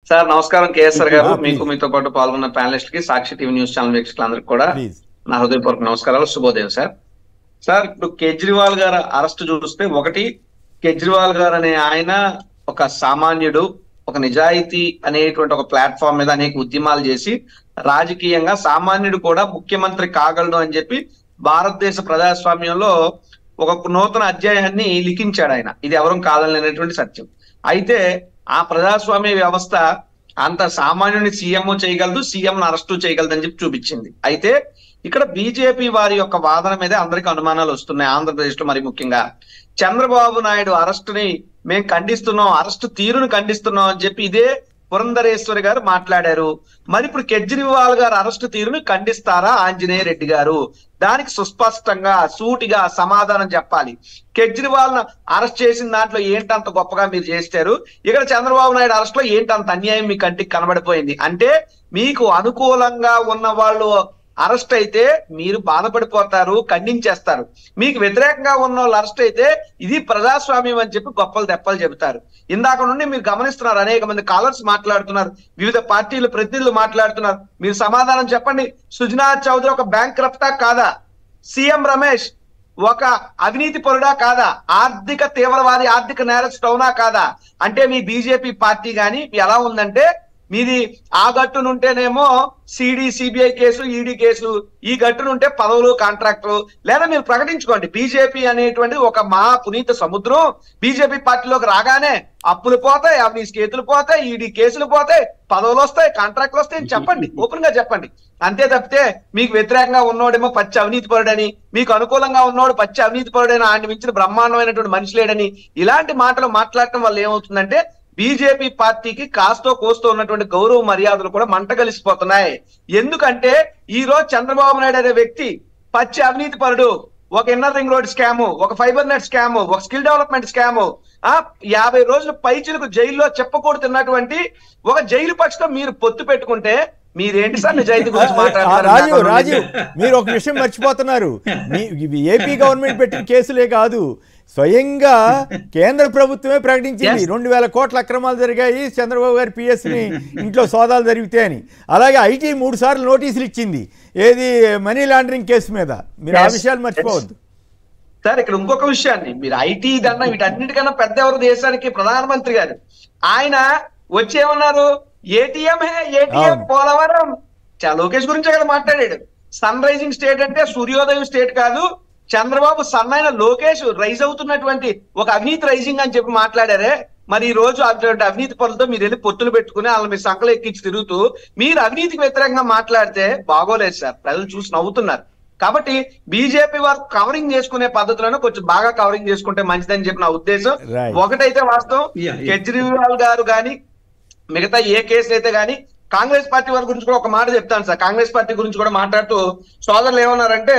Sir నమస్కారం KSR గారు, మీకు ప్లీజ్ మీతో పాటు పాల్గొన్న ప్యానలిస్ట్ కి, సాక్షి టీవీ న్యూస్ ఛానల్ వీక్షకులందరికీ కూడా ప్లీజ్ నా హృదయపూర్వక నమస్కారాలు, శుభోదయం సార్. సార్ ఇప్పుడు కేజ్రీవాల్ గారు అరెస్ట్ చూస్తే, ఒకటి కేజ్రీవాల్ గారు అనే ఆయన ఒక సామాన్యుడు, ఒక నిజాయితీ అనేటువంటి ఒక ప్లాట్ఫామ్ మీద అనేక ఉద్యమాలు చేసి రాజకీయంగా సామాన్యుడు కూడా ముఖ్యమంత్రి కాగలడు అని చెప్పి భారతదేశ ప్రజాస్వామ్యంలో ఒక నూతన అధ్యాయాన్ని లిఖించాడు ఆయన. ఇది ఎవరూ కాదనలేనటువంటి సత్యం. అయితే ఆ ప్రజాస్వామ్య వ్యవస్థ అంత సామాన్యుని సీఎం చేయగలదు, సీఎం అరెస్టు చేయగలదు అని చెప్పి చూపించింది. అయితే ఇక్కడ బీజేపీ వారి యొక్క వాదన మీద అందరికీ అనుమానాలు వస్తున్నాయి. ఆంధ్రప్రదేశ్ లో మరి ముఖ్యంగా చంద్రబాబు నాయుడు అరెస్ట్ ని మేము ఖండిస్తున్నాం, అరెస్ట్ తీరును ఖండిస్తున్నాం అని చెప్పి ఇదే పురంధరేశ్వరి గారు మాట్లాడారు. మరి ఇప్పుడు కేజ్రీవాల్ గారు అరెస్ట్ తీరును ఖండిస్తారా ఆంజనేయ రెడ్డి గారు? దానికి సుస్పష్టంగా సూటిగా సమాధానం చెప్పాలి. కేజ్రీవాల్ అరెస్ట్ చేసిన దాంట్లో ఏంటంత గొప్పగా మీరు చేస్తారు, ఇక్కడ చంద్రబాబు నాయుడు అరెస్ట్ లో ఏంటంత అన్యాయం మీ కంటికి కనబడిపోయింది అంటే, మీకు అనుకూలంగా ఉన్న వాళ్ళు అరెస్ట్ అయితే మీరు బాధపడిపోతారు, ఖండించేస్తారు. మీకు వ్యతిరేకంగా ఉన్న వాళ్ళు అరెస్ట్ అయితే ఇది ప్రజాస్వామ్యం అని చెప్పి గొప్పలు తెప్పలు చెబుతారు. ఇందాక నుండి మీరు గమనిస్తున్నారు, అనేక మంది కాలర్స్ మాట్లాడుతున్నారు, వివిధ పార్టీల ప్రతినిధులు మాట్లాడుతున్నారు. మీరు సమాధానం చెప్పండి. సుజనా చౌదరి ఒక బ్యాంక్రప్టా కాదా? సీఎం రమేష్ ఒక అవినీతి పరుడా కాదా? ఆర్థిక తీవ్రవాది, ఆర్థిక నేరస్తుడు అవునా కాదా? అంటే మీ బీజేపీ పార్టీ గాని ఎలా ఉందంటే, మీది ఆ గట్టునుంటేనేమో CD CBI case, ED case, ఈ గట్టునుంటే పదవులు, కాంట్రాక్టులు. లేదా మీరు ప్రకటించుకోండి, బీజేపీ అనేటువంటిది ఒక మహా పునీత సముద్రం. బీజేపీ పార్టీలోకి రాగానే అప్పులు పోతాయి, అవినీతి కేసులు పోతాయి, ఈడీ కేసులు పోతాయి, పదవులు వస్తాయి, కాంట్రాక్టులు వస్తాయి. చెప్పండి, ఓపెన్ గా చెప్పండి. అంతే తప్పితే మీకు వ్యతిరేకంగా ఉన్నోడేమో పచ్చి అవినీతి పరుడని, మీకు అనుకూలంగా ఉన్నోడు పచ్చి అవినీతి పరుడని, ఆయన మించిన బ్రహ్మాండమైనటువంటి మనిషి లేడని ఇలాంటి మాటలు మాట్లాడటం వల్ల ఏమవుతుందంటే, బీజేపీ పార్టీకి కాస్తో కోస్తో ఉన్నటువంటి గౌరవ మర్యాదలు కూడా మంట కలిసిపోతున్నాయి. ఎందుకంటే ఈ రోజు చంద్రబాబు నాయుడు అనే వ్యక్తి పచ్చి అవినీతి పరుడు, ఒక ఇన్నర్ రింగ్ రోడ్ స్కాము, ఒక ఫైబర్ నెట్ స్కాము, ఒక స్కిల్ డెవలప్మెంట్ స్కాము, 50 రోజులు పైచిలకు జైల్లో చెప్పకూడదు తిన్నటువంటి ఒక జైలు పక్షతో మీరు పొత్తు పెట్టుకుంటే మీరేంటి సార్ నిజాయితీ గురించి మాట్లాడారు? రాజీవ్, మీరు ఒక విషయం మర్చిపోతున్నారు. ఏపీ గవర్నమెంట్ పెట్టిన కేసులే కాదు, స్వయంగా కేంద్ర ప్రభుత్వమే ప్రకటించింది 2000 కోట్ల అక్రమాలు జరిగాయి, చంద్రబాబు గారి పిఎస్ ని ఇంట్లో సోదాలు జరిగితాయని. అలాగే ఐటీ 3 సార్లు నోటీసులు ఇచ్చింది, ఏది మనీ లాండరింగ్ కేసు మీద. మీరు ఆ విషయాలు మర్చిపోవద్దు సార్. ఇక్కడ ఇంకొక విషయాన్ని, మీరు ఐటీ దన్నా వీటన్నిటికన్నా పెద్ద ఎవరు దేశానికి? ప్రధానమంత్రి గారు. ఆయన వచ్చేమన్నారు, ఏటీఎం పోలవరం. లోకేష్ గురించే కదా మాట్లాడాడు. సన్ రైజింగ్ స్టేట్ అంటే సూర్యోదయం స్టేట్ కాదు, చంద్రబాబు సన్ అయిన లోకేష్ రైజ్ అవుతున్నటువంటి ఒక అవినీతి రైజింగ్ అని చెప్పి మాట్లాడారే. మరి ఈ రోజు అటువంటి అవినీతి పనులతో మీరు వెళ్ళి పొత్తులు పెట్టుకుని వాళ్ళని మీ సంకలు ఎక్కించి తిరుగుతూ మీరు అవినీతికి వ్యతిరేకంగా మాట్లాడితే బాగోలేదు సార్. ప్రజలు చూసి నవ్వుతున్నారు. కాబట్టి బీజేపీ వారు కవరింగ్ చేసుకునే పద్ధతులను కొంచెం బాగా కవరింగ్ చేసుకుంటే మంచిదని చెప్పి నా ఉద్దేశం. ఒకటైతే వాస్తవం, కేజ్రీవాల్ గారు కానీ మిగతా ఏ కేసు అయితే కానీ, కాంగ్రెస్ పార్టీ వారి గురించి కూడా ఒక మాట చెప్తాను సార్. కాంగ్రెస్ పార్టీ గురించి కూడా మాట్లాడుతూ సోదరులు ఏమన్నారంటే,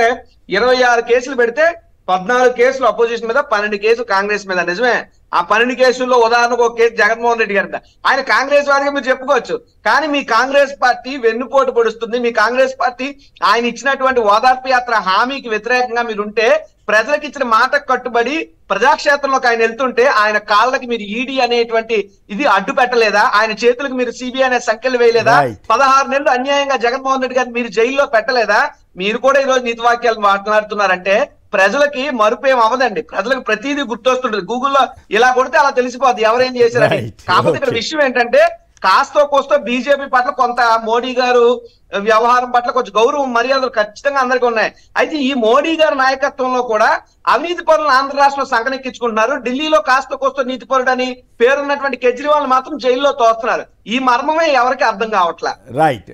26 కేసులు పెడితే 14 కేసులు అపోజిషన్ మీద, 12 కేసులు కాంగ్రెస్ మీద. నిజమే, ఆ 12 కేసుల్లో ఉదాహరణకు ఒక కేసు జగన్మోహన్ రెడ్డి గారి. ఆయన కాంగ్రెస్ వారిగా మీరు చెప్పుకోవచ్చు, కానీ మీ కాంగ్రెస్ పార్టీ వెన్నుపోటు పొడుస్తుంది. మీ కాంగ్రెస్ పార్టీ ఆయన ఇచ్చినటువంటి ఓదార్పు యాత్ర హామీకి వ్యతిరేకంగా మీరుంటే, ప్రజలకు ఇచ్చిన మాటకు కట్టుబడి ప్రజాక్షేత్రంలోకి ఆయన వెళ్తుంటే ఆయన కాళ్ళకి మీరు ఈడీ అనేటువంటి ఇది అడ్డు పెట్టలేదా? ఆయన చేతులకు మీరు సిబిఐ అనే సంఖ్యలు వేయలేదా? 16 నెలలు అన్యాయంగా జగన్మోహన్ రెడ్డి గారిని మీరు జైల్లో పెట్టలేదా? మీరు కూడా ఈ రోజు నీతి వాక్యాలు మాట్లాడుతున్నారంటే ప్రజలకి మరుపేం అవ్వదండి. ప్రజలకు ప్రతిదీ గుర్తొస్తుంటది. గూగుల్లో ఇలా కొడితే అలా తెలిసిపోద్ది ఎవరేం చేశారని. కాకపోతే ఇక్కడ విషయం ఏంటంటే, కాస్తో కోస్తో బీజేపీ పట్ల కొంత మోడీ గారు వ్యవహారం పట్ల కొంచెం గౌరవం మర్యాదలు ఖచ్చితంగా అందరికీ ఉన్నాయి. అయితే ఈ మోడీ గారి నాయకత్వంలో కూడా అవినీతి పరులను ఆంధ్ర రాష్ట్రంలో సంకనెక్కించుకుంటున్నారు. ఢిల్లీలో కాస్తో కోస్తో నీతి పరుడని పేరున్నటువంటి కేజ్రీవాల్ మాత్రం జైల్లో తోస్తున్నారు. ఈ మర్మమే ఎవరికి అర్థం కావట్లా. రైట్.